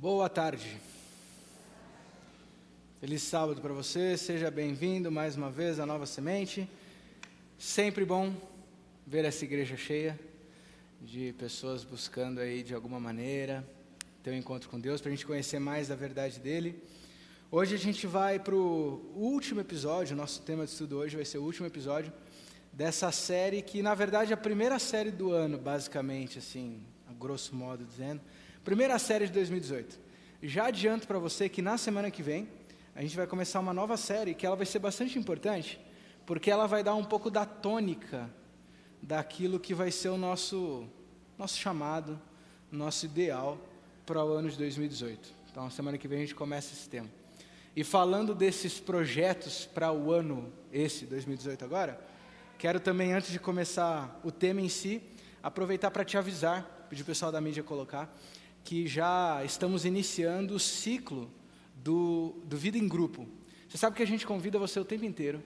Boa tarde. Feliz sábado para você, seja bem-vindo mais uma vez à Nova Semente. Sempre bom ver essa igreja cheia de pessoas buscando aí de alguma maneira ter um encontro com Deus, para a gente conhecer mais da verdade dele. Hoje a gente vai para o último episódio, nosso tema de estudo hoje vai ser o último episódio dessa série que na verdade é a primeira série do ano, basicamente, assim, a grosso modo dizendo. Primeira série de 2018. Já adianto para você que na semana que vem a gente vai começar uma nova série que ela vai ser bastante importante, porque ela vai dar um pouco da tônica daquilo que vai ser o nosso chamado, nosso ideal para o ano de 2018. Então, na semana que vem a gente começa esse tema. E falando desses projetos para o ano esse, 2018 agora, quero também, antes de começar o tema em si, aproveitar para te avisar, pedir o pessoal da mídia colocar, que já estamos iniciando o ciclo do Vida em Grupo. Você sabe que a gente convida você o tempo inteiro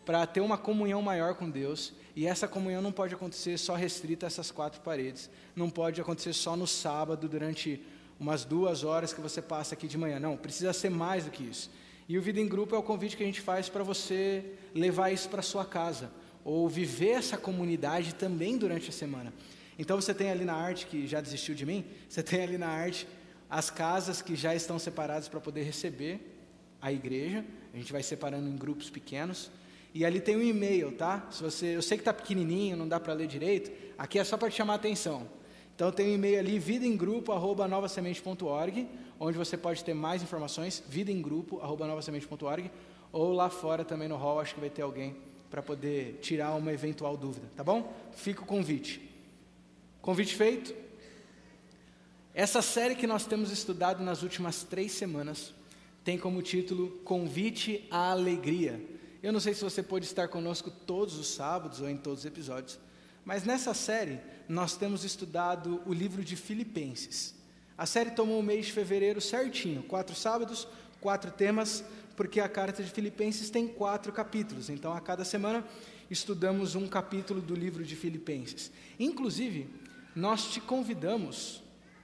para ter uma comunhão maior com Deus, e essa comunhão não pode acontecer só restrita a essas 4 paredes, não pode acontecer só no sábado, durante umas 2 horas que você passa aqui de manhã, não, precisa ser mais do que isso. E o Vida em Grupo é o convite que a gente faz para você levar isso para a sua casa, ou viver essa comunidade também durante a semana. Então você tem ali na arte, que já desistiu de mim, você tem ali na arte as casas que já estão separadas para poder receber a igreja, a gente vai separando em grupos pequenos, e ali tem um e-mail, tá? Eu sei que está pequenininho, não dá para ler direito, aqui é só para te chamar a atenção. Então tem um e-mail ali, vidaemgrupo@novasemente.org, onde você pode ter mais informações, vidaemgrupo@novasemente.org, ou lá fora também no hall, acho que vai ter alguém para poder tirar uma eventual dúvida, tá bom? Fica o convite. Convite feito. Essa série que nós temos estudado nas últimas 3 semanas tem como título Convite à Alegria. Eu não sei se você pode estar conosco todos os sábados ou em todos os episódios, mas nessa série nós temos estudado o livro de Filipenses. A série tomou o mês de fevereiro certinho, 4 sábados, 4 temas, porque a carta de Filipenses tem 4 capítulos, então a cada semana estudamos um capítulo do livro de Filipenses. Inclusive, nós te convidamos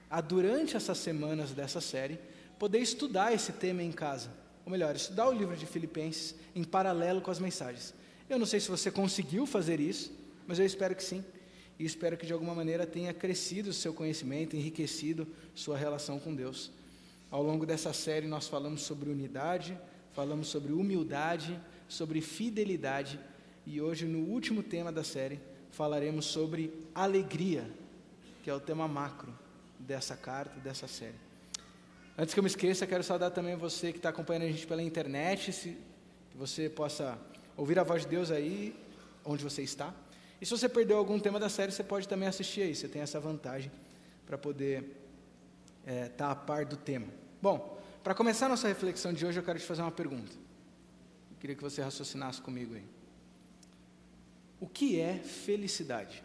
a, durante essas semanas dessa série, poder estudar esse tema em casa. Ou melhor, estudar o livro de Filipenses em paralelo com as mensagens. Eu não sei se você conseguiu fazer isso, mas eu espero que sim. E espero que de alguma maneira tenha crescido o seu conhecimento, enriquecido sua relação com Deus. Ao longo dessa série nós falamos sobre unidade, falamos sobre humildade, sobre fidelidade. E hoje, no último tema da série, falaremos sobre alegria, que é o tema macro dessa carta, dessa série. Antes que eu me esqueça, quero saudar também você que está acompanhando a gente pela internet, que você possa ouvir a voz de Deus aí, onde você está. E se você perdeu algum tema da série, você pode também assistir aí, você tem essa vantagem para poder estar a par do tema. Bom, para começar a nossa reflexão de hoje, eu quero te fazer uma pergunta. Eu queria que você raciocinasse comigo aí. O que é felicidade?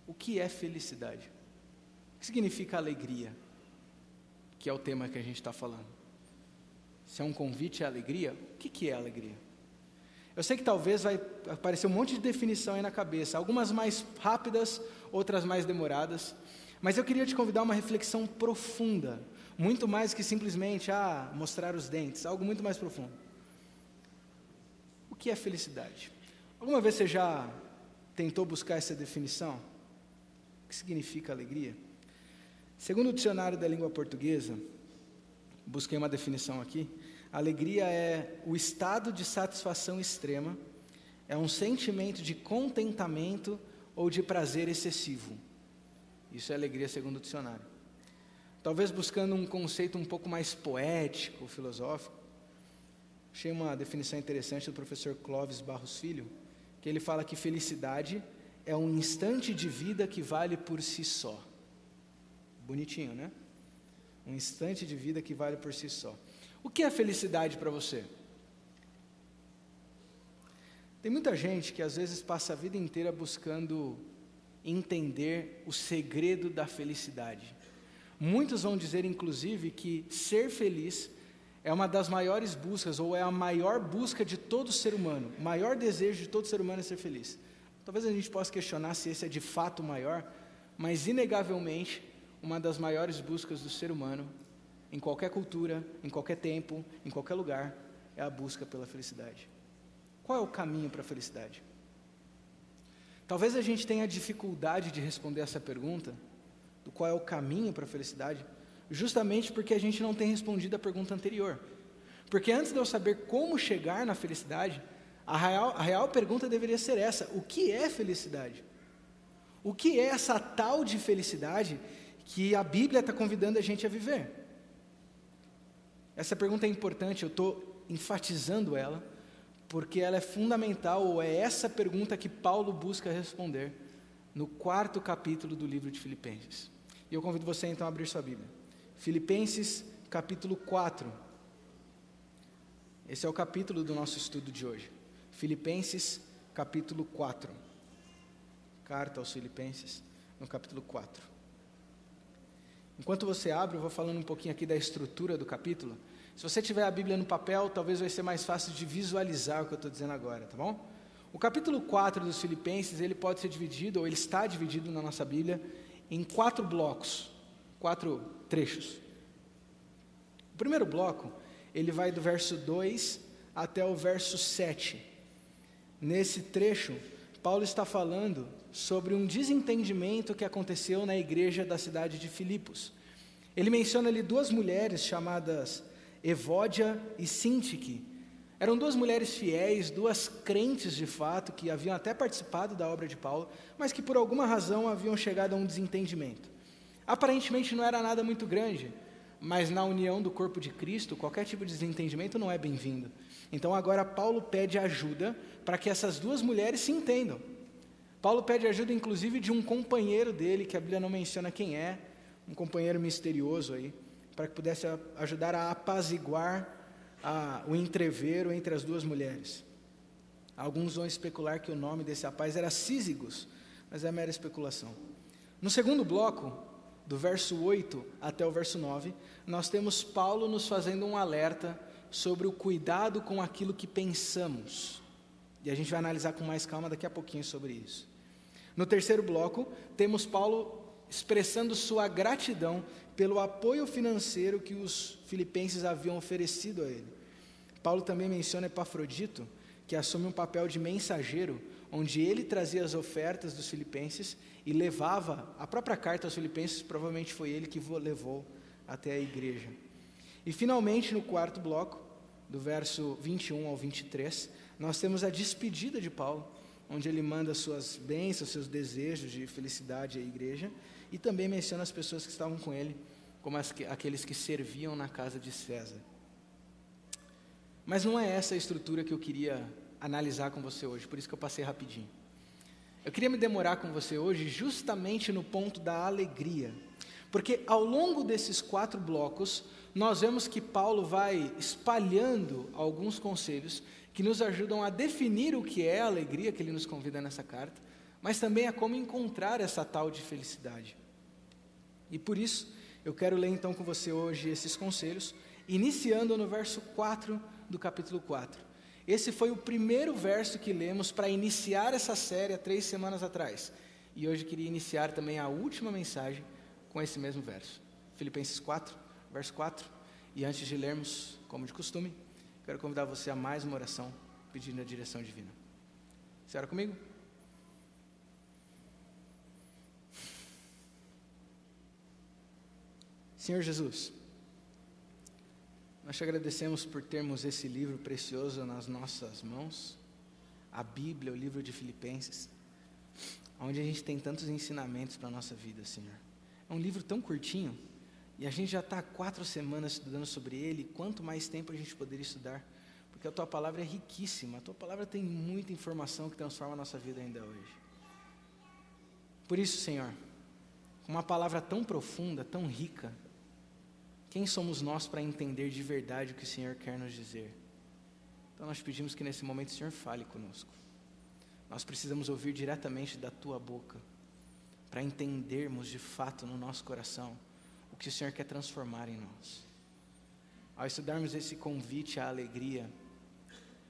O que é felicidade? O que significa alegria? Que é o tema que a gente está falando. Se é um convite à alegria, o que é alegria? Eu sei que talvez vai aparecer um monte de definição aí na cabeça, algumas mais rápidas, outras mais demoradas, mas eu queria te convidar a uma reflexão profunda, muito mais que simplesmente mostrar os dentes, algo muito mais profundo. O que é felicidade? Alguma vez você já tentou buscar essa definição? O que significa alegria? Segundo o dicionário da língua portuguesa, busquei uma definição aqui, alegria é o estado de satisfação extrema, é um sentimento de contentamento ou de prazer excessivo. Isso é alegria segundo o dicionário. Talvez buscando um conceito um pouco mais poético, filosófico, achei uma definição interessante do professor Clóvis Barros Filho, que ele fala que felicidade é um instante de vida que vale por si só. Bonitinho, né? Um instante de vida que vale por si só. O que é felicidade para você? Tem muita gente que às vezes passa a vida inteira buscando entender o segredo da felicidade. Muitos vão dizer, inclusive, que ser feliz é uma das maiores buscas, ou é a maior busca de todo ser humano. O maior desejo de todo ser humano é ser feliz. Talvez a gente possa questionar se esse é de fato o maior, mas inegavelmente uma das maiores buscas do ser humano, em qualquer cultura, em qualquer tempo, em qualquer lugar, é a busca pela felicidade. Qual é o caminho para a felicidade? Talvez a gente tenha dificuldade de responder essa pergunta, do qual é o caminho para a felicidade, justamente porque a gente não tem respondido a pergunta anterior. Porque antes de eu saber como chegar na felicidade, a real pergunta deveria ser essa: o que é felicidade? O que é essa tal de felicidade que a Bíblia está convidando a gente a viver? Essa pergunta é importante, eu estou enfatizando ela, porque ela é fundamental, ou é essa pergunta que Paulo busca responder no 4º capítulo do livro de Filipenses. E eu convido você então a abrir sua Bíblia. Filipenses capítulo 4. Esse é o capítulo do nosso estudo de hoje. Filipenses capítulo 4. Carta aos Filipenses, no capítulo 4. Enquanto você abre, eu vou falando um pouquinho aqui da estrutura do capítulo. Se você tiver a Bíblia no papel, talvez vai ser mais fácil de visualizar o que eu estou dizendo agora, tá bom? O capítulo 4 dos Filipenses, ele pode ser dividido, ou ele está dividido na nossa Bíblia, em 4 blocos, 4 trechos. O primeiro bloco, ele vai do verso 2 até o verso 7. Nesse trecho, Paulo está falando sobre um desentendimento que aconteceu na igreja da cidade de Filipos. Ele menciona ali 2 mulheres chamadas Evódia e Sintique. Eram 2 mulheres fiéis, 2 crentes de fato, que haviam até participado da obra de Paulo, mas que por alguma razão haviam chegado a um desentendimento. Aparentemente não era nada muito grande, mas na união do corpo de Cristo, qualquer tipo de desentendimento não é bem-vindo. Então agora Paulo pede ajuda para que essas 2 mulheres se entendam. Paulo pede ajuda inclusive de um companheiro dele, que a Bíblia não menciona quem é, um companheiro misterioso aí, para que pudesse ajudar a apaziguar o entrevero entre as 2 mulheres. Alguns vão especular que o nome desse rapaz era Císigos, mas é mera especulação. No segundo bloco, do verso 8 até o verso 9, nós temos Paulo nos fazendo um alerta sobre o cuidado com aquilo que pensamos. E a gente vai analisar com mais calma daqui a pouquinho sobre isso. No terceiro bloco, temos Paulo expressando sua gratidão pelo apoio financeiro que os filipenses haviam oferecido a ele. Paulo também menciona Epafrodito, que assume um papel de mensageiro, onde ele trazia as ofertas dos filipenses e levava a própria carta aos filipenses, provavelmente foi ele que levou até a igreja. E finalmente, no quarto bloco, do verso 21 ao 23, nós temos a despedida de Paulo, onde ele manda suas bênçãos, seus desejos de felicidade à igreja, e também menciona as pessoas que estavam com ele, como aqueles que serviam na casa de César. Mas não é essa a estrutura que eu queria analisar com você hoje, por isso que eu passei rapidinho. Eu queria me demorar com você hoje justamente no ponto da alegria, porque ao longo desses 4 blocos, nós vemos que Paulo vai espalhando alguns conselhos que nos ajudam a definir o que é a alegria que ele nos convida nessa carta, mas também a como encontrar essa tal de felicidade. E por isso, eu quero ler então com você hoje esses conselhos, iniciando no verso 4 do capítulo 4. Esse foi o primeiro verso que lemos para iniciar essa série há 3 semanas atrás. E hoje eu queria iniciar também a última mensagem com esse mesmo verso. Filipenses 4, verso 4. E antes de lermos, como de costume, quero convidar você a mais uma oração, pedindo a direção divina. Você ora comigo? Senhor Jesus, nós te agradecemos por termos esse livro precioso nas nossas mãos, a Bíblia, o livro de Filipenses, onde a gente tem tantos ensinamentos para a nossa vida, Senhor. É um livro tão curtinho, e a gente já está há 4 semanas estudando sobre ele, quanto mais tempo a gente poderia estudar, porque a Tua Palavra é riquíssima, a Tua Palavra tem muita informação que transforma a nossa vida ainda hoje. Por isso, Senhor, com uma palavra tão profunda, tão rica, quem somos nós para entender de verdade o que o Senhor quer nos dizer? Então nós pedimos que nesse momento o Senhor fale conosco. Nós precisamos ouvir diretamente da Tua boca, para entendermos de fato no nosso coração o que o Senhor quer transformar em nós. Ao estudarmos esse convite à alegria,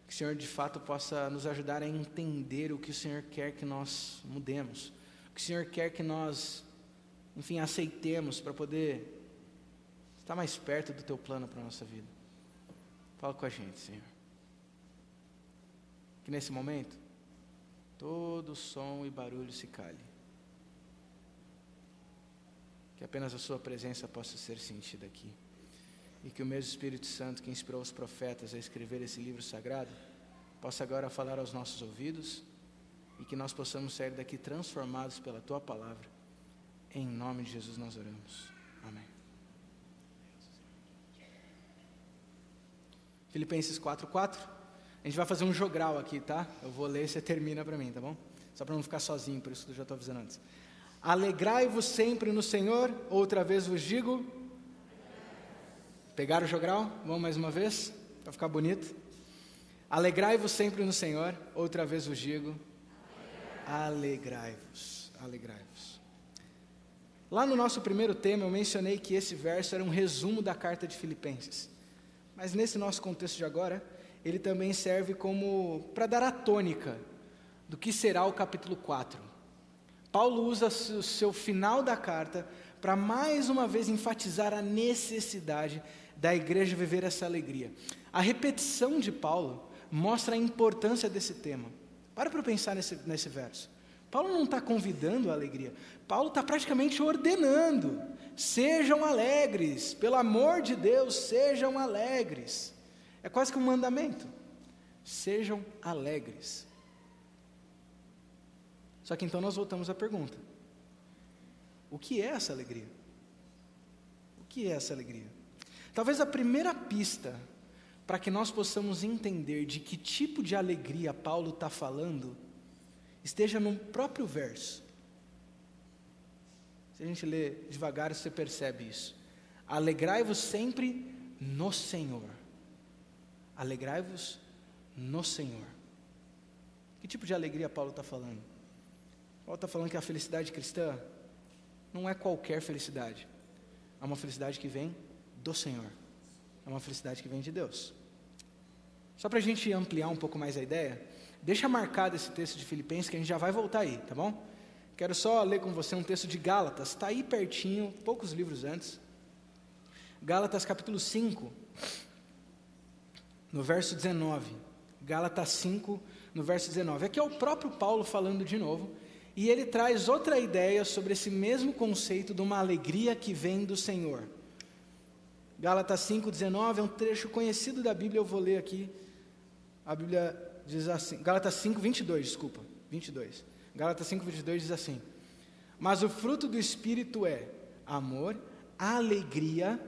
que o Senhor de fato possa nos ajudar a entender o que o Senhor quer que nós mudemos, o que o Senhor quer que nós enfim, aceitemos para poder estar mais perto do Teu plano para a nossa vida. Fala com a gente, Senhor. Que nesse momento, todo som e barulho se cale. Que apenas a Sua presença possa ser sentida aqui. E que o mesmo Espírito Santo que inspirou os profetas a escrever esse livro sagrado, possa agora falar aos nossos ouvidos, e que nós possamos sair daqui transformados pela Tua palavra. Em nome de Jesus nós oramos. Amém. Filipenses 4:4. A gente vai fazer um jogral aqui, tá? Eu vou ler e você termina para mim, tá bom? Só para não ficar sozinho, por isso que eu já estou avisando antes. Alegrai-vos sempre no Senhor. Outra vez vos digo. Pegaram o jogral? Vamos mais uma vez? Para ficar bonito. Alegrai-vos sempre no Senhor. Outra vez vos digo. Alegrai-vos. Alegrai-vos. Lá no nosso primeiro tema eu mencionei que esse verso era um resumo da carta de Filipenses. Mas nesse nosso contexto de agora, ele também serve como para dar a tônica do que será o capítulo 4. Paulo usa o seu final da carta para mais uma vez enfatizar a necessidade da igreja viver essa alegria. A repetição de Paulo mostra a importância desse tema. Para pensar nesse verso. Paulo não está convidando a alegria. Paulo está praticamente ordenando. Sejam alegres. Pelo amor de Deus, sejam alegres. É quase que um mandamento. Sejam alegres. Só que então nós voltamos à pergunta. O que é essa alegria? O que é essa alegria? Talvez a primeira pista para que nós possamos entender de que tipo de alegria Paulo está falando, esteja no próprio verso. Se a gente lê devagar, você percebe isso. Alegrai-vos sempre no Senhor. Alegrai-vos no Senhor. Que tipo de alegria Paulo está falando? Paulo está falando que a felicidade cristã não é qualquer felicidade. É uma felicidade que vem do Senhor. É uma felicidade que vem de Deus. Só para a gente ampliar um pouco mais a ideia, deixa marcado esse texto de Filipenses que a gente já vai voltar aí, tá bom? Quero só ler com você um texto de Gálatas, está aí pertinho, poucos livros antes. Gálatas capítulo 5, no verso 19. Gálatas 5, no verso 19. Aqui é o próprio Paulo falando de novo, e ele traz outra ideia sobre esse mesmo conceito de uma alegria que vem do Senhor. Gálatas 5:19 é um trecho conhecido da Bíblia, eu vou ler aqui. A Bíblia diz assim, Gálatas 5:22. Gálatas 5:22 diz assim: mas o fruto do Espírito é amor, alegria,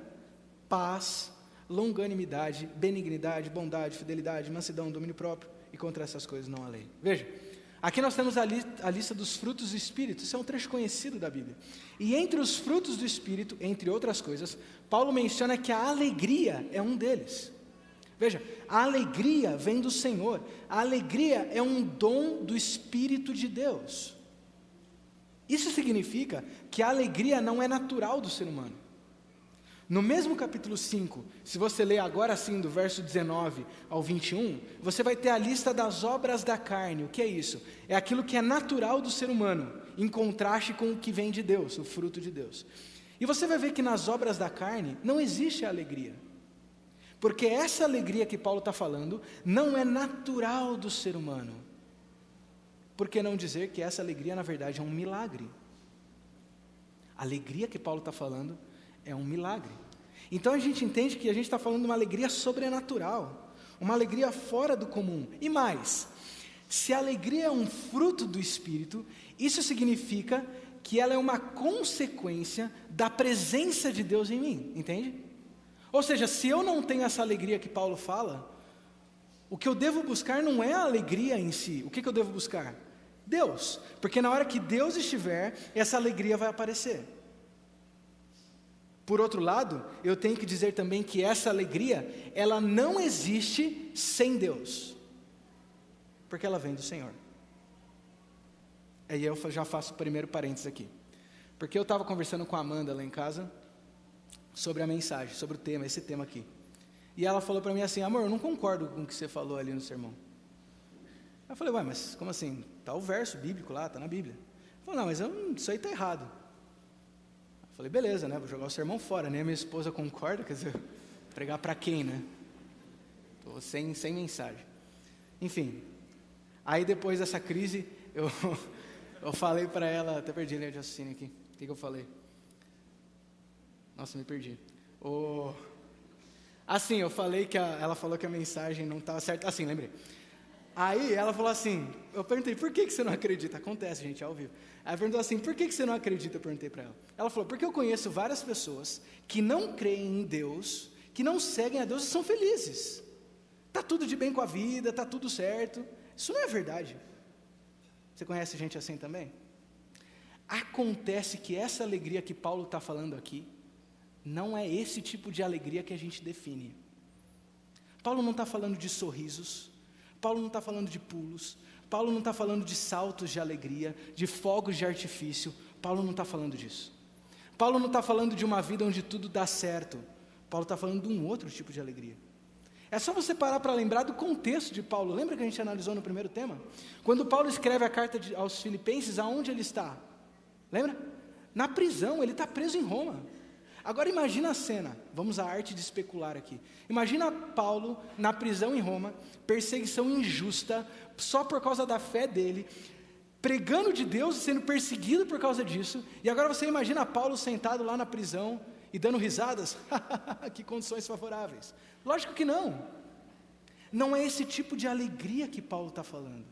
paz, longanimidade, benignidade, bondade, fidelidade, mansidão, domínio próprio, e contra essas coisas não há lei. Veja, aqui nós temos a lista dos frutos do Espírito. Isso é um trecho conhecido da Bíblia. E entre os frutos do Espírito, entre outras coisas, Paulo menciona que a alegria é um deles. Veja, a alegria vem do Senhor. A alegria é um dom do Espírito de Deus. Isso significa que a alegria não é natural do ser humano. No mesmo capítulo 5, se você ler agora sim do verso 19 ao 21, você vai ter a lista das obras da carne. O que é isso? É aquilo que é natural do ser humano, em contraste com o que vem de Deus, o fruto de Deus. E você vai ver que nas obras da carne não existe a alegria. Porque essa alegria que Paulo está falando não é natural do ser humano. Por que não dizer que essa alegria na verdade é um milagre? A alegria que Paulo está falando é um milagre. Então a gente entende que a gente está falando de uma alegria sobrenatural, uma alegria fora do comum. E mais, se a alegria é um fruto do Espírito, isso significa que ela é uma consequência da presença de Deus em mim, entende? Ou seja, se eu não tenho essa alegria que Paulo fala, o que eu devo buscar não é a alegria em si. O que eu devo buscar? Deus, porque na hora que Deus estiver, essa alegria vai aparecer. Por outro lado, eu tenho que dizer também que essa alegria, ela não existe sem Deus, porque ela vem do Senhor. Aí eu já faço o primeiro parênteses aqui, porque eu estava conversando com a Amanda lá em casa, sobre a mensagem, sobre o tema, esse tema aqui, e ela falou para mim assim: amor, eu não concordo com o que você falou ali no sermão. Eu falei: ué, mas como assim? Está o verso bíblico lá, está na Bíblia. Ela falou: não, mas isso aí está errado. Falei, beleza, né? Vou jogar o sermão fora, né? Minha esposa concorda, quer dizer, pregar para quem, né? Tô sem mensagem. Enfim, aí depois dessa crise, eu falei para ela, até perdi a linha de raciocínio aqui. O que eu falei? Nossa, me perdi. Assim, eu falei que ela falou que a mensagem não estava certa. Assim, lembrei. Aí ela falou assim, eu perguntei, por que você não acredita? Acontece, gente, ao vivo. Aí ela perguntou assim, por que você não acredita? Eu perguntei para ela. Ela falou, porque eu conheço várias pessoas que não creem em Deus, que não seguem a Deus e são felizes. Está tudo de bem com a vida, está tudo certo. Isso não é verdade. Você conhece gente assim também? Acontece que essa alegria que Paulo está falando aqui, não é esse tipo de alegria que a gente define. Paulo não está falando de sorrisos, Paulo não está falando de pulos, Paulo não está falando de saltos de alegria, de fogos de artifício, Paulo não está falando disso. Paulo não está falando de uma vida onde tudo dá certo, Paulo está falando de um outro tipo de alegria. É só você parar para lembrar do contexto de Paulo. Lembra que a gente analisou no primeiro tema? Quando Paulo escreve a carta aos Filipenses, aonde ele está? Lembra? Na prisão, ele está preso em Roma. Agora imagina a cena, vamos à arte de especular aqui. Imagina Paulo na prisão em Roma, perseguição injusta, só por causa da fé dele, pregando de Deus e sendo perseguido por causa disso. E agora você imagina Paulo sentado lá na prisão e dando risadas. Que condições favoráveis. Lógico que não. Não é esse tipo de alegria que Paulo está falando.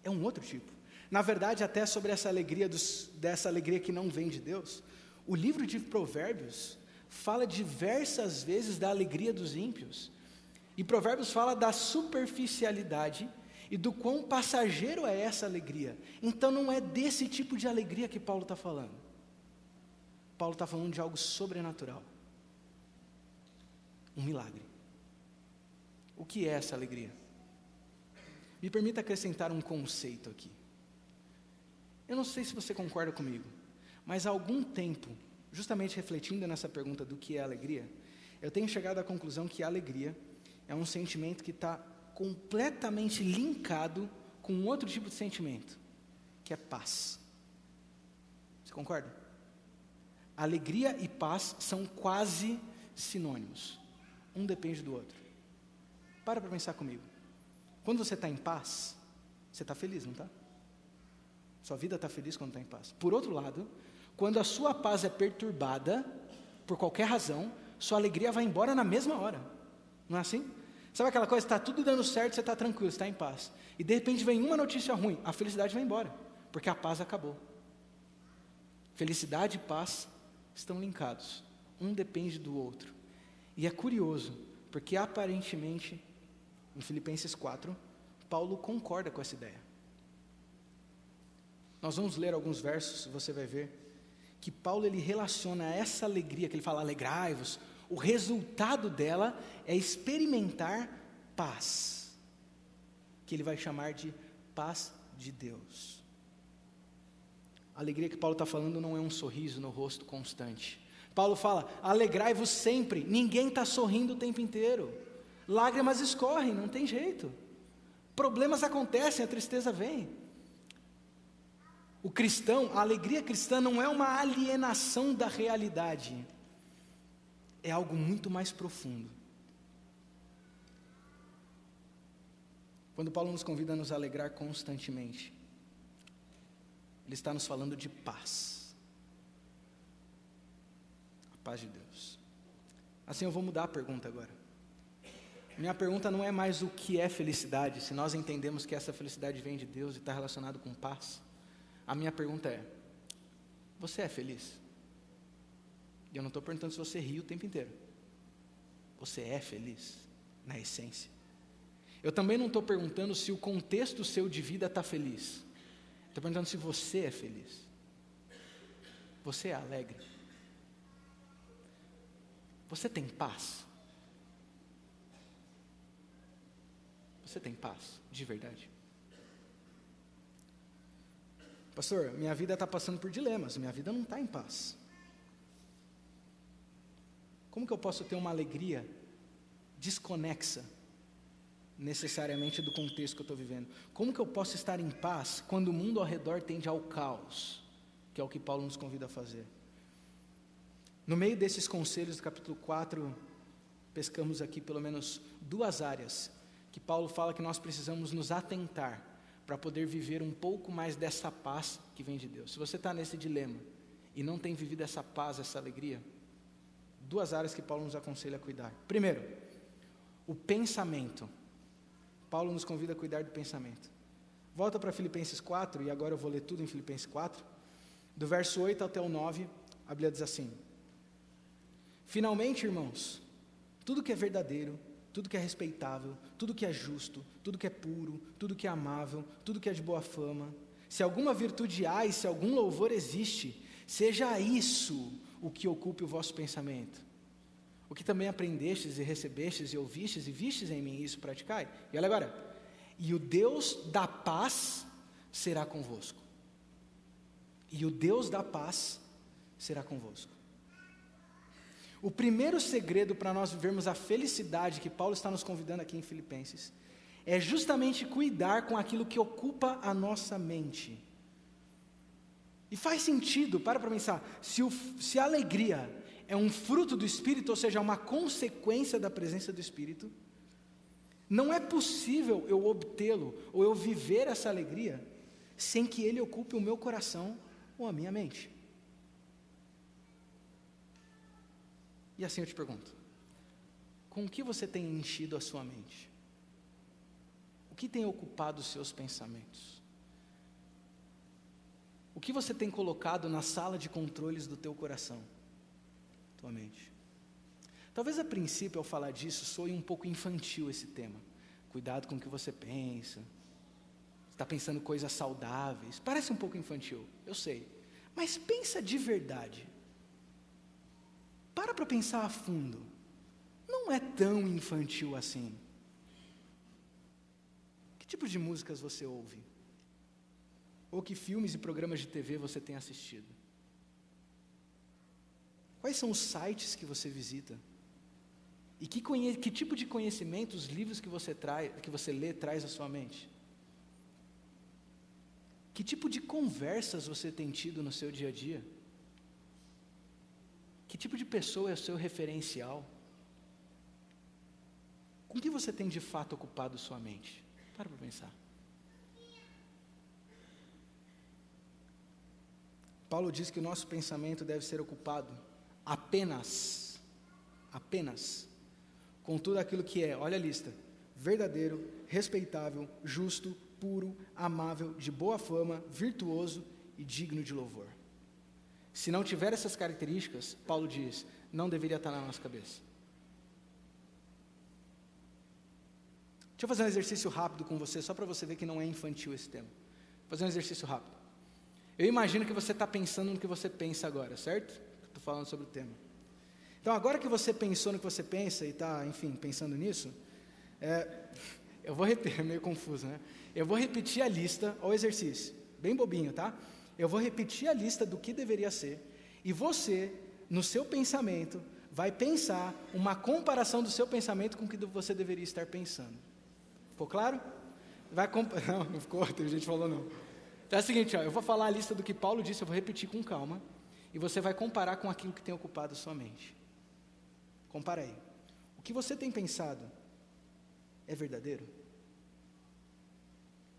É um outro tipo. Na verdade, até sobre essa alegria, dessa alegria que não vem de Deus, o livro de Provérbios fala diversas vezes da alegria dos ímpios. E Provérbios fala da superficialidade e do quão passageiro é essa alegria. Então não é desse tipo de alegria que Paulo está falando. Paulo está falando de algo sobrenatural. Um milagre. O que é essa alegria? Me permita acrescentar um conceito aqui. Eu não sei se você concorda comigo, mas há algum tempo, justamente refletindo nessa pergunta do que é alegria, eu tenho chegado à conclusão que a alegria é um sentimento que está completamente linkado com um outro tipo de sentimento, que é paz. Você concorda? Alegria e paz são quase sinônimos. Um depende do outro. Para pensar comigo. Quando você está em paz, você está feliz, não está? Sua vida está feliz quando está em paz. Por outro lado, quando a sua paz é perturbada, por qualquer razão, sua alegria vai embora na mesma hora. Não é assim? Sabe aquela coisa, está tudo dando certo, você está tranquilo, você está em paz. E de repente vem uma notícia ruim, a felicidade vai embora, porque a paz acabou. Felicidade e paz estão linkados. Um depende do outro. E é curioso, porque aparentemente, em Filipenses 4, Paulo concorda com essa ideia. Nós vamos ler alguns versos, você vai ver, que Paulo ele relaciona essa alegria, que ele fala, alegrai-vos, o resultado dela é experimentar paz, que ele vai chamar de paz de Deus. A alegria que Paulo está falando não é um sorriso no rosto constante. Paulo fala, alegrai-vos sempre, ninguém está sorrindo o tempo inteiro, lágrimas escorrem, não tem jeito, problemas acontecem, a tristeza vem. O cristão, a alegria cristã não é uma alienação da realidade, é algo muito mais profundo. Quando Paulo nos convida a nos alegrar constantemente, ele está nos falando de paz. A paz de Deus. Assim eu vou mudar a pergunta agora. Minha pergunta não é mais o que é felicidade, se nós entendemos que essa felicidade vem de Deus e está relacionado com paz. A minha pergunta é, você é feliz? E eu não estou perguntando se você ri o tempo inteiro. Você é feliz, na essência? Eu também não estou perguntando se o contexto seu de vida está feliz. Estou perguntando se você é feliz. Você é alegre? Você tem paz? Você tem paz, de verdade? Pastor, minha vida está passando por dilemas, minha vida não está em paz. Como que eu posso ter uma alegria desconexa necessariamente do contexto que eu estou vivendo? Como que eu posso estar em paz quando o mundo ao redor tende ao caos, que que é o que Paulo nos convida a fazer. No meio desses conselhos do capítulo 4, pescamos aqui pelo menos 2 áreas que Paulo fala que nós precisamos nos atentar para poder viver um pouco mais dessa paz que vem de Deus. Se você está nesse dilema e não tem vivido essa paz, essa alegria, 2 áreas que Paulo nos aconselha a cuidar. Primeiro, o pensamento. Paulo nos convida a cuidar do pensamento. Volta para Filipenses 4, e agora eu vou ler tudo em Filipenses 4, do verso 8 até o 9, a Bíblia diz assim: finalmente, irmãos, tudo que é verdadeiro, tudo que é respeitável, tudo que é justo, tudo que é puro, tudo que é amável, tudo que é de boa fama, se alguma virtude há e se algum louvor existe, seja isso o que ocupe o vosso pensamento. O que também aprendestes e recebestes e ouvistes e vistes em mim, isso praticai. E olha agora, e o Deus da paz será convosco. E o Deus da paz será convosco. O primeiro segredo para nós vivermos a felicidade que Paulo está nos convidando aqui em Filipenses é justamente cuidar com aquilo que ocupa a nossa mente. E faz sentido, para pensar, se a alegria é um fruto do Espírito, ou seja, uma consequência da presença do Espírito, não é possível eu obtê-lo, ou eu viver essa alegria, sem que ele ocupe o meu coração ou a minha mente. E assim eu te pergunto, com o que você tem enchido a sua mente? O que tem ocupado os seus pensamentos? O que você tem colocado na sala de controles do teu coração, tua mente? Talvez a princípio, ao falar disso, soe um pouco infantil esse tema. Cuidado com o que você pensa. Você está pensando coisas saudáveis. Parece um pouco infantil, eu sei. Mas pensa de verdade. Para pensar a fundo. Não é tão infantil assim. Que tipo de músicas você ouve? Ou que filmes e programas de TV você tem assistido? Quais são os sites que você visita? E que tipo de conhecimento os livros que você lê traz à sua mente? Que tipo de conversas você tem tido no seu dia a dia? Que tipo de pessoa é o seu referencial? Com que você tem de fato ocupado sua mente? Para pensar. Paulo diz que o nosso pensamento deve ser ocupado apenas com tudo aquilo que é, olha a lista, verdadeiro, respeitável, justo, puro, amável, de boa fama, virtuoso e digno de louvor. Se não tiver essas características, Paulo diz, não deveria estar na nossa cabeça. Deixa eu fazer um exercício rápido com você, só para você ver que não é infantil esse tema. Vou fazer um exercício rápido. Eu imagino que você está pensando no que você pensa agora, certo? Estou falando sobre o tema. Então, agora que você pensou no que você pensa e está, enfim, pensando nisso, eu vou repetir, é meio confuso, né? Eu vou repetir a lista, ao exercício, bem bobinho, tá? Eu vou repetir a lista do que deveria ser, e você, no seu pensamento, vai pensar uma comparação do seu pensamento com o que você deveria estar pensando. Ficou claro? Não ficou, tem gente falou não. Então é o seguinte, eu vou falar a lista do que Paulo disse, eu vou repetir com calma, e você vai comparar com aquilo que tem ocupado a sua mente. Compara aí. O que você tem pensado é verdadeiro?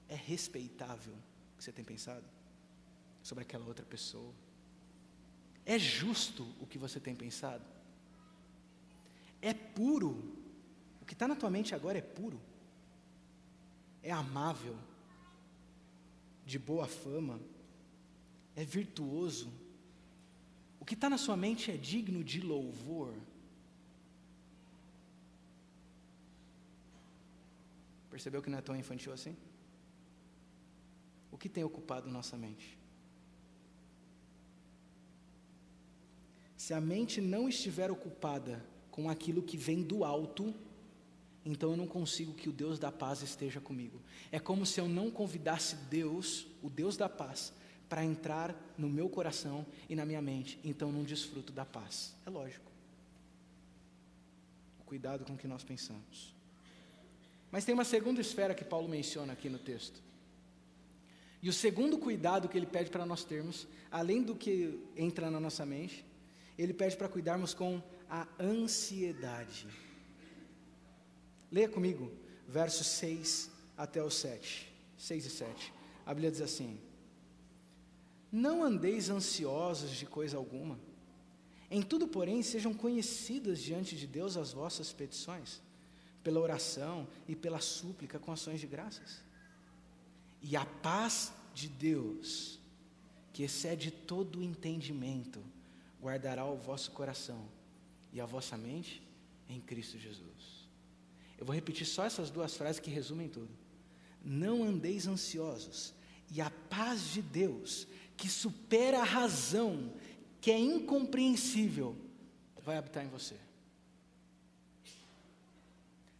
É respeitável o que você tem pensado sobre aquela outra pessoa? É justo o que você tem pensado? É puro? O que está na tua mente agora é puro? É amável? De boa fama? É virtuoso? O que está na sua mente é digno de louvor? Percebeu que não é tão infantil assim? O que tem ocupado nossa mente? Se a mente não estiver ocupada com aquilo que vem do alto, então eu não consigo que o Deus da paz esteja comigo. É como se eu não convidasse Deus, o Deus da paz, para entrar no meu coração e na minha mente, então eu não desfruto da paz. É lógico. Cuidado com o que nós pensamos. Mas tem uma segunda esfera que Paulo menciona aqui no texto, E o segundo cuidado que ele pede para nós termos, além do que entra na nossa mente, ele pede para cuidarmos com a ansiedade. Leia comigo, versos 6 até o 7. 6 e 7. A Bíblia diz assim: não andeis ansiosos de coisa alguma. Em tudo, porém, sejam conhecidas diante de Deus as vossas petições, pela oração e pela súplica com ações de graças. E a paz de Deus, que excede todo o entendimento, guardará o vosso coração e a vossa mente em Cristo Jesus. Eu vou repetir só essas duas frases que resumem tudo. Não andeis ansiosos, e a paz de Deus, que supera a razão, que é incompreensível, vai habitar em você.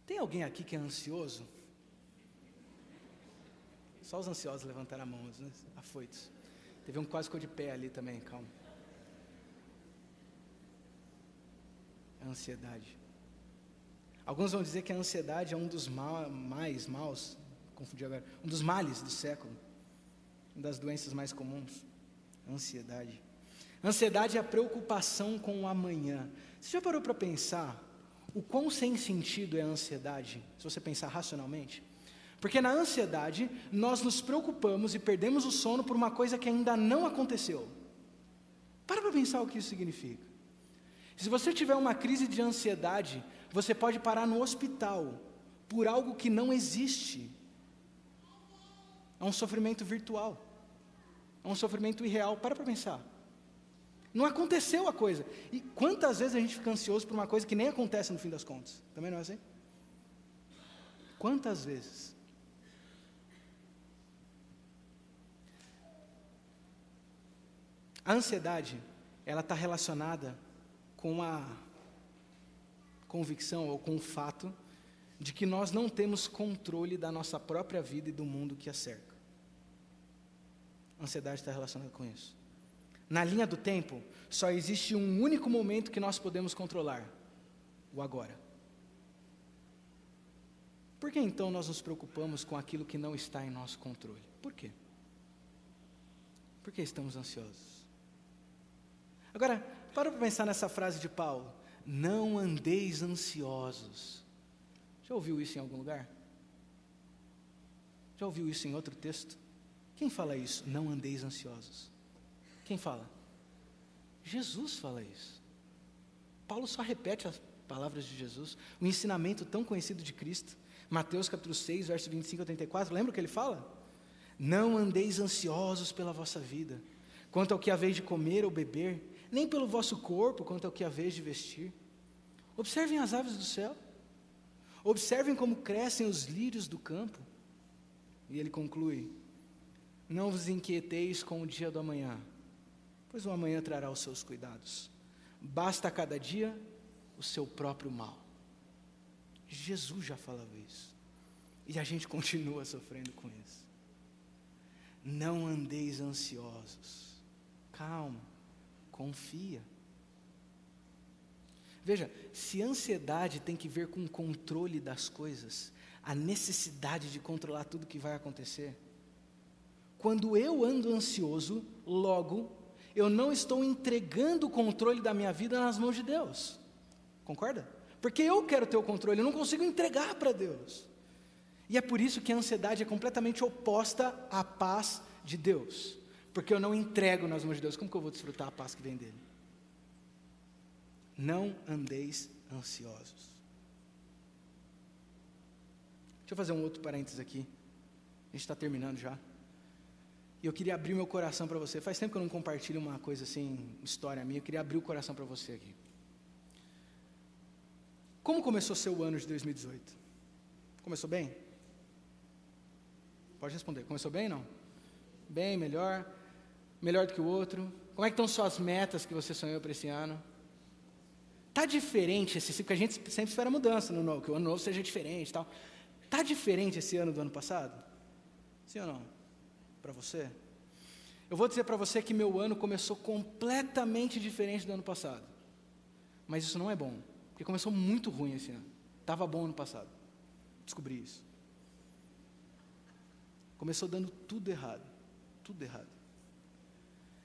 Tem alguém aqui que é ansioso? Só os ansiosos levantaram a mão, né? Afoitos. Teve um quase ficou de pé ali também, calma. A ansiedade. Alguns vão dizer que a ansiedade é um dos maus, confundi agora, um dos males do século, uma das doenças mais comuns. Ansiedade. Ansiedade é a preocupação com o amanhã. Você já parou para pensar o quão sem sentido é a ansiedade, se você pensar racionalmente? Porque na ansiedade, nós nos preocupamos e perdemos o sono por uma coisa que ainda não aconteceu. Para pensar o que isso significa. Se você tiver uma crise de ansiedade, você pode parar no hospital por algo que não existe. É um sofrimento virtual. É um sofrimento irreal. Para pensar. Não aconteceu a coisa. E quantas vezes a gente fica ansioso por uma coisa que nem acontece no fim das contas? Também não é assim? Quantas vezes? A ansiedade, ela está relacionada com a convicção ou com o fato de que nós não temos controle da nossa própria vida e do mundo que a cerca. A ansiedade está relacionada com isso. Na linha do tempo, só existe um único momento que nós podemos controlar: o agora. Por que então nós nos preocupamos com aquilo que não está em nosso controle? Por quê? Por que estamos ansiosos? Agora, para pensar nessa frase de Paulo: não andeis ansiosos. Já ouviu isso em algum lugar? Já ouviu isso em outro texto? Quem fala isso? Não andeis ansiosos. Quem fala? Jesus fala isso. Paulo só repete as palavras de Jesus, o ensinamento tão conhecido de Cristo. Mateus capítulo 6, verso 25 a 34, lembra o que ele fala? Não andeis ansiosos pela vossa vida, quanto ao que haveis de comer ou beber, nem pelo vosso corpo, quanto ao que haveis de vestir. Observem as aves do céu, observem como crescem os lírios do campo. E ele conclui: não vos inquieteis com o dia do amanhã, pois o amanhã trará os seus cuidados. Basta a cada dia o seu próprio mal. Jesus já falava isso. E a gente continua sofrendo com isso. Não andeis ansiosos. Calma, confia. Veja, se ansiedade tem que ver com o controle das coisas, a necessidade de controlar tudo que vai acontecer, quando eu ando ansioso, logo, eu não estou entregando o controle da minha vida nas mãos de Deus. Concorda? Porque eu quero ter o controle, eu não consigo entregar para Deus. E é por isso que a ansiedade é completamente oposta à paz de Deus. Porque eu não entrego nas mãos de Deus. Como que eu vou desfrutar a paz que vem dele? Não andeis ansiosos. Deixa eu fazer um outro parênteses aqui. A gente está terminando já. E eu queria abrir meu coração para você. Faz tempo que eu não compartilho uma coisa assim, história minha. Eu queria abrir o coração para você aqui. Como começou seu ano de 2018? Começou bem? Pode responder. Começou bem, não? Bem, melhor? Melhor do que o outro? Como é que estão suas metas que você sonhou para esse ano? Está diferente esse ciclo, porque a gente sempre espera mudança no novo, que o ano novo seja diferente e tal. Está diferente esse ano do ano passado? Sim ou não? Para você? Eu vou dizer para você que meu ano começou completamente diferente do ano passado. Mas isso não é bom, porque começou muito ruim esse ano. Estava bom ano passado. Descobri isso. Começou dando tudo errado. tudo errado.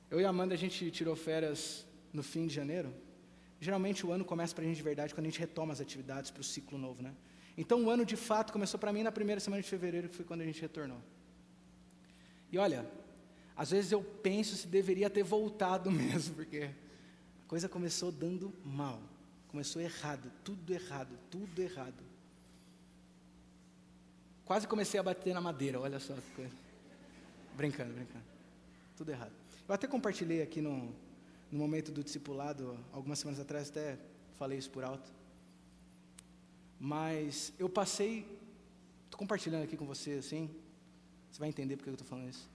Eu e a Amanda, a gente tirou férias no fim de janeiro. Geralmente o ano começa para a gente de verdade quando a gente retoma as atividades para o ciclo novo, né? Então o ano de fato começou para mim na primeira semana de fevereiro, que foi quando a gente retornou. E olha, às vezes eu penso se deveria ter voltado mesmo, porque a coisa começou dando mal. Começou errado, tudo errado, tudo errado. Quase comecei a bater na madeira, olha só que coisa. Brincando. Tudo errado. Eu até compartilhei aqui no momento do discipulado, algumas semanas atrás, até falei isso por alto. Mas eu passei, estou compartilhando aqui com você, assim, você vai entender porque eu estou falando isso.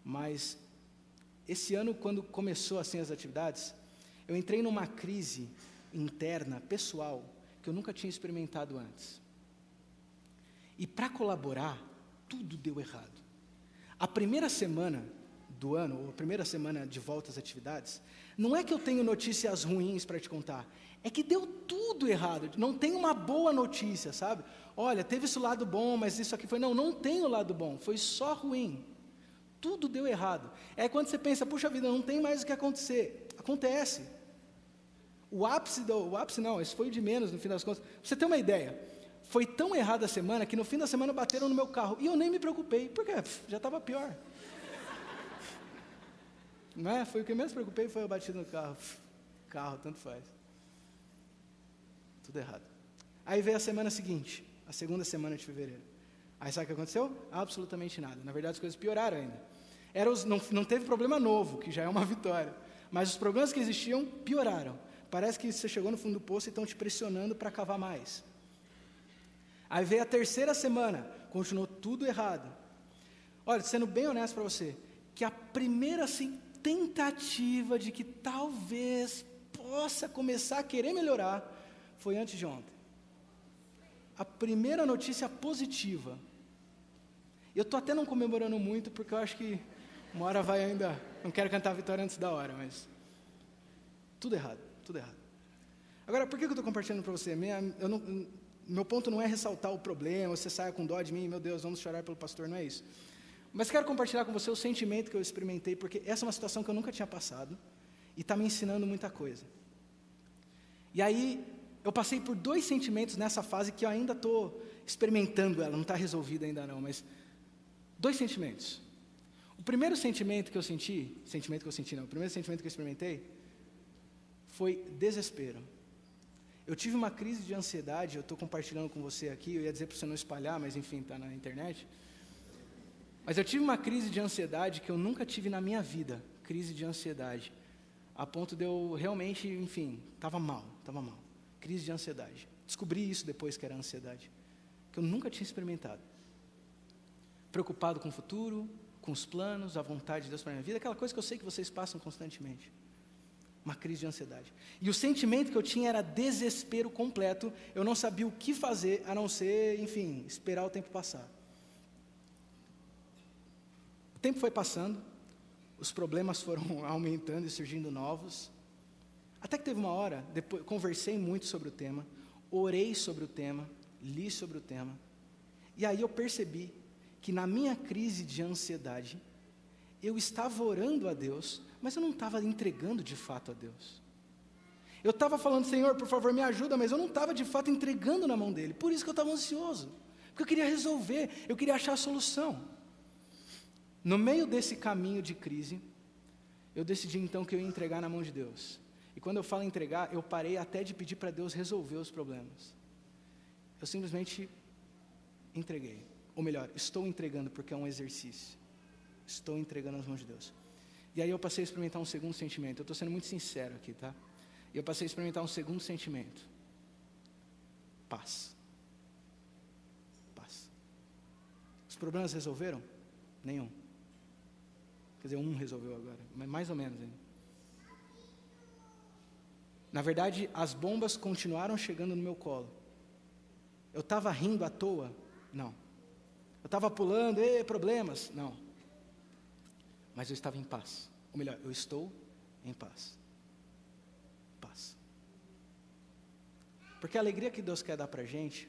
Mas esse ano, quando começou assim as atividades, eu entrei numa crise interna, pessoal, que eu nunca tinha experimentado antes. E para colaborar, tudo deu errado. A primeira semana do ano, ou a primeira semana de volta às atividades, não é que eu tenho notícias ruins para te contar, é que deu tudo errado, não tem uma boa notícia, sabe? Olha, teve esse lado bom, mas isso aqui foi... Não tem o lado bom, foi só ruim. Tudo deu errado. É quando você pensa, puxa vida, não tem mais o que acontecer. Acontece. O ápice não, isso foi de menos no fim das contas. Pra você ter uma ideia, foi tão errada a semana que no fim da semana bateram no meu carro e eu nem me preocupei, porque já estava pior. Não é? Foi o que eu menos preocupei, foi eu batido no carro. Carro, tanto faz. Tudo errado. Aí veio a semana seguinte, a segunda semana de fevereiro. Aí sabe o que aconteceu? Absolutamente nada. Na verdade as coisas pioraram ainda. Não teve problema novo, que já é uma vitória. Mas os problemas que existiam pioraram. Parece que você chegou no fundo do poço e estão te pressionando para cavar mais. Aí veio a terceira semana, continuou tudo errado. Olha, sendo bem honesto para você, que a primeira assim, tentativa de que talvez possa começar a querer melhorar foi antes de ontem. A primeira notícia positiva. Eu estou até não comemorando muito, porque eu acho que uma hora vai ainda... Não quero cantar a vitória antes da hora, mas... Tudo errado. Agora, por que eu estou compartilhando para você? Meu ponto não é ressaltar o problema, você saia com dó de mim, meu Deus, vamos chorar pelo pastor, não é isso. Mas quero compartilhar com você o sentimento que eu experimentei, porque essa é uma situação que eu nunca tinha passado, e está me ensinando muita coisa. E aí, eu passei por 2 sentimentos nessa fase que eu ainda estou experimentando ela, não está resolvida ainda não, mas 2 sentimentos. O primeiro sentimento que eu senti, o primeiro sentimento que eu experimentei, foi desespero. Eu tive uma crise de ansiedade, eu estou compartilhando com você aqui, eu ia dizer para você não espalhar, mas enfim, está na internet. Mas eu tive uma crise de ansiedade que eu nunca tive na minha vida, crise de ansiedade, a ponto de eu realmente, enfim, estava mal, crise de ansiedade. Descobri isso depois que era ansiedade, que eu nunca tinha experimentado. Preocupado com o futuro, com os planos, a vontade de Deus para a minha vida, aquela coisa que eu sei que vocês passam constantemente. Uma crise de ansiedade. E o sentimento que eu tinha era desespero completo, eu não sabia o que fazer, a não ser, enfim, esperar o tempo passar. O tempo foi passando, os problemas foram aumentando e surgindo novos, até que teve uma hora, depois, conversei muito sobre o tema, orei sobre o tema, li sobre o tema, e aí eu percebi que na minha crise de ansiedade, eu estava orando a Deus, mas eu não estava entregando de fato a Deus. Eu estava falando, Senhor, por favor, me ajuda, mas eu não estava de fato entregando na mão dele. Por isso que eu estava ansioso, porque eu queria resolver, eu queria achar a solução. No meio desse caminho de crise, eu decidi então que eu ia entregar na mão de Deus. E quando eu falo entregar, eu parei até de pedir para Deus resolver os problemas. Eu simplesmente entreguei. Ou melhor, estou entregando porque é um exercício. Estou entregando nas mãos de Deus. E aí eu passei a experimentar um segundo sentimento. Eu estou sendo muito sincero aqui, tá? E eu passei a experimentar um segundo sentimento. Paz. Os problemas resolveram? Nenhum. Quer dizer, um resolveu agora, mas mais ou menos ainda. Na verdade, as bombas continuaram chegando no meu colo. Eu estava rindo à toa? Não. Eu estava pulando, problemas? Não. Mas eu estava em paz. Ou melhor, eu estou em paz. Paz. Porque a alegria que Deus quer dar para a gente,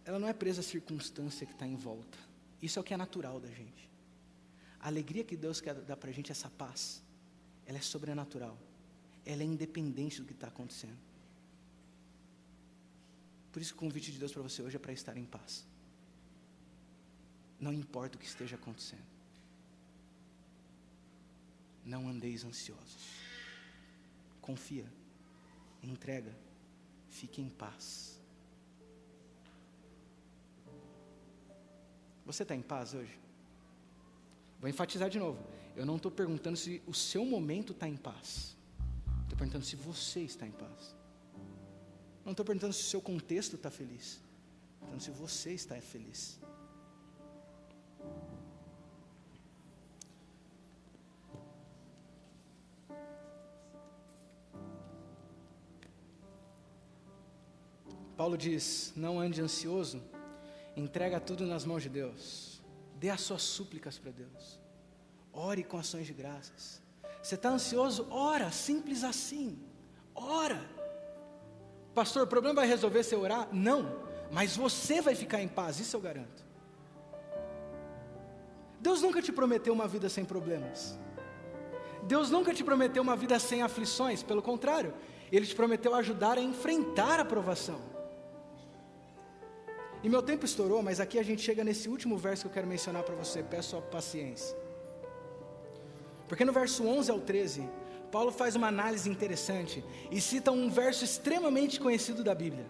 ela não é presa à circunstância que está em volta. Isso é o que é natural da gente. A alegria que Deus quer dar para a gente, essa paz, ela é sobrenatural. Ela é independente do que está acontecendo. Por isso o convite de Deus para você hoje é para estar em paz. Não importa o que esteja acontecendo. Não andeis ansiosos. Confia, entrega, fique em paz. Você está em paz hoje? Vou enfatizar de novo. Eu não estou perguntando se o seu momento está em paz. Estou perguntando se você está em paz. Não estou perguntando se o seu contexto está feliz. Estou perguntando se você está feliz. Paulo diz, não ande ansioso, entrega tudo nas mãos de Deus. Dê as suas súplicas para Deus. Ore com ações de graças. Você está ansioso? Ora, simples assim. Ora. Pastor, o problema vai resolver se eu orar? Não, mas você vai ficar em paz, isso eu garanto. Deus nunca te prometeu uma vida sem problemas. Deus nunca te prometeu uma vida sem aflições, pelo contrário, Ele te prometeu ajudar a enfrentar a provação. E meu tempo estourou, mas aqui a gente chega nesse último verso que eu quero mencionar para você, peço a paciência. Porque no verso 11 ao 13, Paulo faz uma análise interessante e cita um verso extremamente conhecido da Bíblia.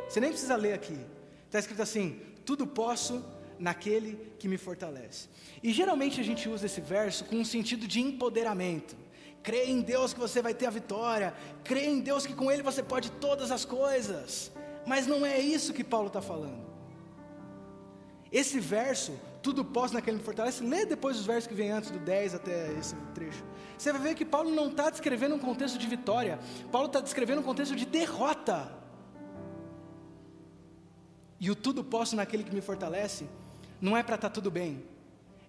Você nem precisa ler aqui. Está escrito assim, tudo posso naquele que me fortalece. E geralmente a gente usa esse verso com um sentido de empoderamento. Crê em Deus que você vai ter a vitória. Crê em Deus que com Ele você pode todas as coisas. Mas não é isso que Paulo está falando. Esse verso, tudo posso naquele que me fortalece, lê depois os versos que vem antes do 10 até esse trecho. Você vai ver que Paulo não está descrevendo um contexto de vitória. Paulo está descrevendo um contexto de derrota. E o tudo posso naquele que me fortalece, não é para estar tudo bem,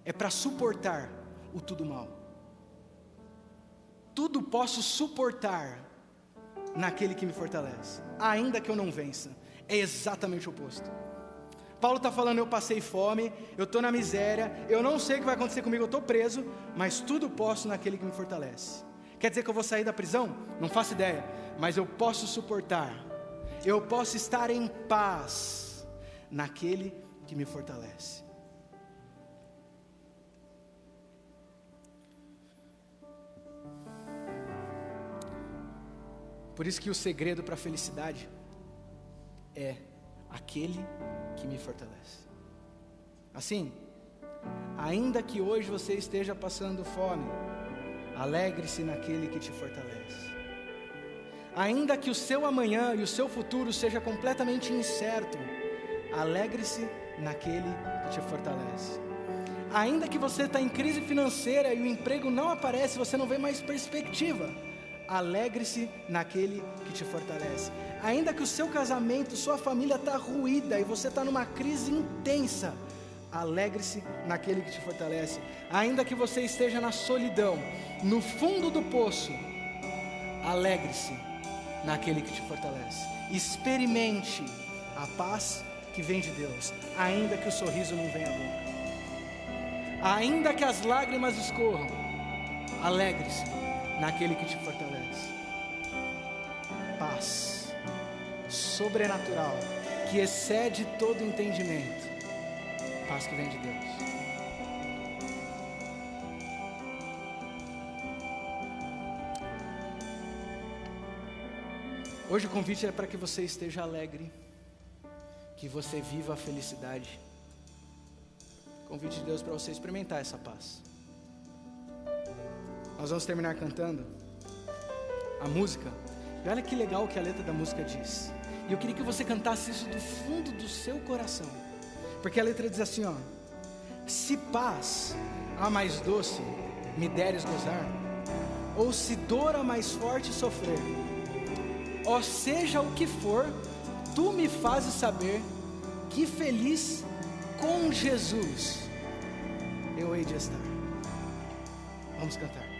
é para suportar o tudo mal. Tudo posso suportar naquele que me fortalece, ainda que eu não vença. É exatamente o oposto. Paulo está falando, eu passei fome, eu estou na miséria, eu não sei o que vai acontecer comigo, eu estou preso, mas tudo posso naquele que me fortalece. Quer dizer que eu vou sair da prisão? Não faço ideia, mas eu posso suportar, eu posso estar em paz naquele que me fortalece. Por isso que o segredo para a felicidade é aquele que me fortalece. Assim, ainda que hoje você esteja passando fome, alegre-se naquele que te fortalece. Ainda que o seu amanhã e o seu futuro seja completamente incerto, alegre-se naquele que te fortalece. Ainda que você está em crise financeira e o emprego não aparece, você não vê mais perspectiva, alegre-se naquele que te fortalece. Ainda que o seu casamento, sua família está ruída e você está numa crise intensa, alegre-se naquele que te fortalece. Ainda que você esteja na solidão, no fundo do poço, alegre-se naquele que te fortalece. Experimente a paz que vem de Deus, ainda que o sorriso não venha à boca, ainda que as lágrimas escorram, alegre-se naquele que te fortalece. Paz sobrenatural, que excede todo entendimento, paz que vem de Deus. Hoje o convite é para que você esteja alegre, que você viva a felicidade. Convite de Deus para você experimentar essa paz. Nós vamos terminar cantando a música. E olha que legal o que a letra da música diz. E eu queria que você cantasse isso do fundo do seu coração. Porque a letra diz assim, ó: se paz a mais doce me deres gozar, ou se dor a mais forte sofrer, ó seja o que for, tu me fazes saber que feliz com Jesus eu hei de estar. Vamos cantar.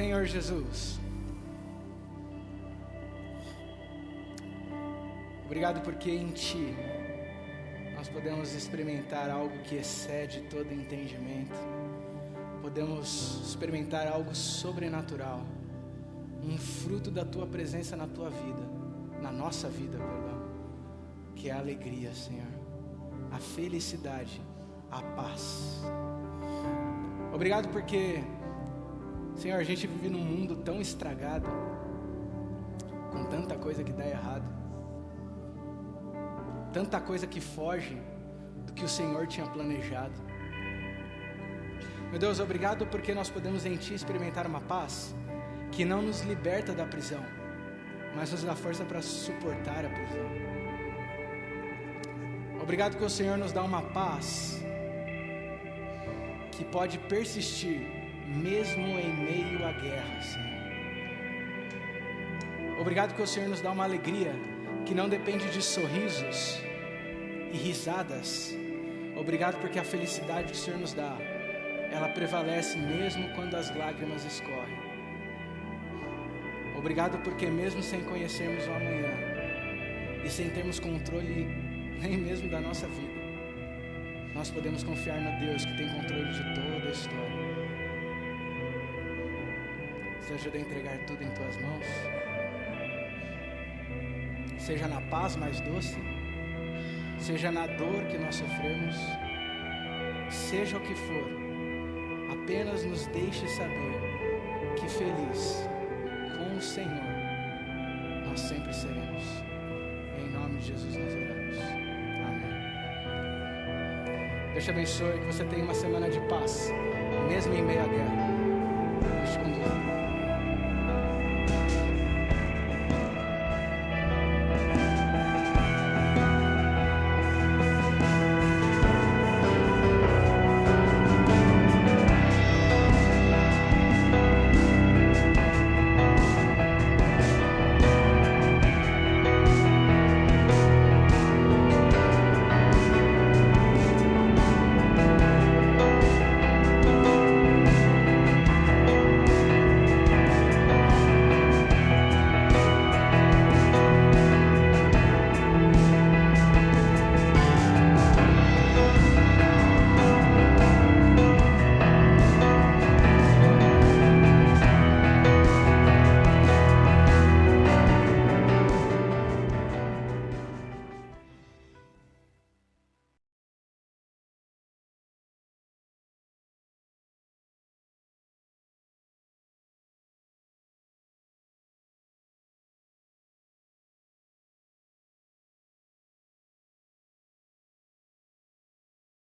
Senhor Jesus, obrigado porque em Ti nós podemos experimentar algo que excede todo entendimento. Podemos experimentar algo sobrenatural, um fruto da Tua presença na Tua vida, na nossa vida, perdão, que é a alegria, Senhor, a felicidade, a paz. Obrigado porque, Senhor, a gente vive num mundo tão estragado, com tanta coisa que dá errado, tanta coisa que foge do que o Senhor tinha planejado. Meu Deus, obrigado porque nós podemos em Ti experimentar uma paz que não nos liberta da prisão, mas nos dá força para suportar a prisão. Obrigado que o Senhor nos dá uma paz que pode persistir mesmo em meio à guerra, Senhor. Obrigado que o Senhor nos dá uma alegria que não depende de sorrisos e risadas. Obrigado porque a felicidade que o Senhor nos dá, ela prevalece mesmo quando as lágrimas escorrem. Obrigado porque mesmo sem conhecermos o amanhã e sem termos controle nem mesmo da nossa vida, nós podemos confiar no Deus que tem controle de toda a história. Nos ajuda a entregar tudo em Tuas mãos, seja na paz mais doce, seja na dor que nós sofremos, seja o que for, apenas nos deixe saber que feliz com o Senhor nós sempre seremos. Em nome de Jesus nós oramos. Amém. Deus te abençoe, que você tenha uma semana de paz, mesmo em meio à guerra. Deus te conduza.